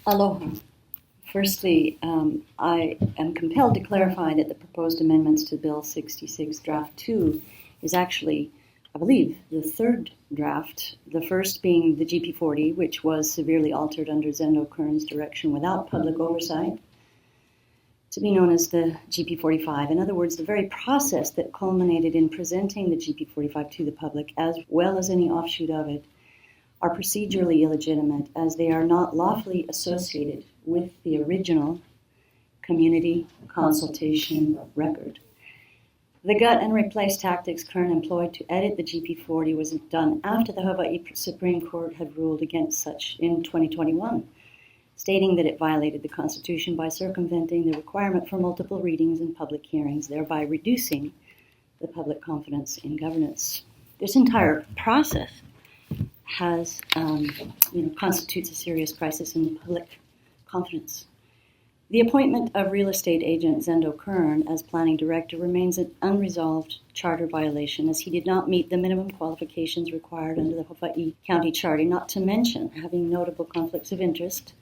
Aloha. Firstly, I am compelled to clarify that the proposed amendments to Bill 66 Draft 2 is actually, I believe, the third draft, the first being the GP40, which was severely altered under Zendo Kern's direction without public oversight, to be known as the GP45. In other words, the very process that culminated in presenting the GP45 to the public, as well as any offshoot of it, are procedurally illegitimate as they are not lawfully associated with the original community consultation record. The gut and replace tactics Kern employed to edit the GP40 was done after the Hawaii Supreme Court had ruled against such in 2021, stating that it violated the Constitution by circumventing the requirement for multiple readings and public hearings, thereby reducing the public confidence in governance. This entire process has, constitutes a serious crisis in public confidence. The appointment of real estate agent Zendo Kern as planning director remains an unresolved charter violation, as he did not meet the minimum qualifications required under the Hawaii County Charter, not to mention having notable conflicts of interest.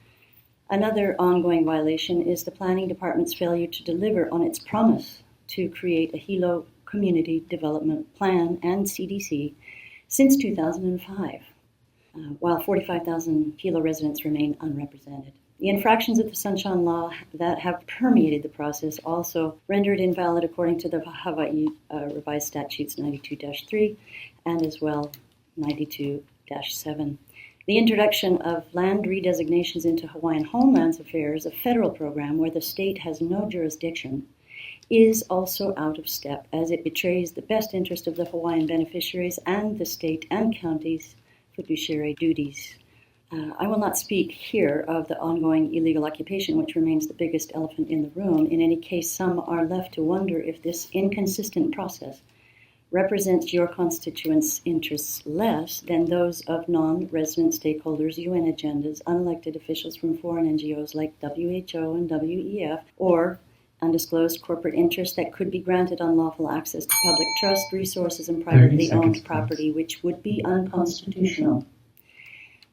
Another ongoing violation is the planning department's failure to deliver on its promise to create a Hilo Community Development Plan and CDC since 2005. While 45,000 Hilo residents remain unrepresented. The infractions of the Sunshine Law that have permeated the process also render it invalid according to the Hawaii Revised Statutes 92-3 and as well 92-7. The introduction of land redesignations into Hawaiian Homelands Affairs, a federal program where the state has no jurisdiction, is also out of step as it betrays the best interest of the Hawaiian beneficiaries and the state and counties' fiduciary duties. I will not speak here of the ongoing illegal occupation, which remains the biggest elephant in the room. In any case, some are left to wonder if this inconsistent process represents your constituents' interests less than those of non-resident stakeholders, UN agendas, unelected officials from foreign NGOs like WHO and WEF, or undisclosed corporate interests that could be granted unlawful access to public trust, resources, and privately owned property, which would be unconstitutional.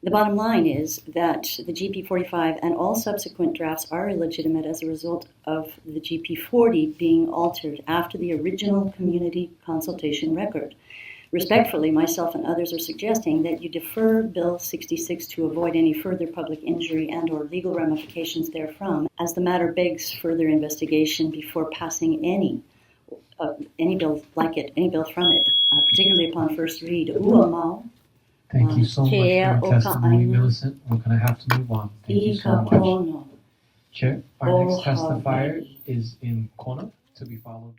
The bottom line is that the GP45 and all subsequent drafts are illegitimate as a result of the GP40 being altered after the original community consultation record. Respectfully, myself and others are suggesting that you defer Bill 66 to avoid any further public injury and or legal ramifications therefrom, as the matter begs further investigation before passing any bill like it, any bill from it, particularly upon first read. Thank you so much for your testimony, Millicent. We're going to have to move on. Thank you so much. Chair, our next testifier is in Kona, to be followed.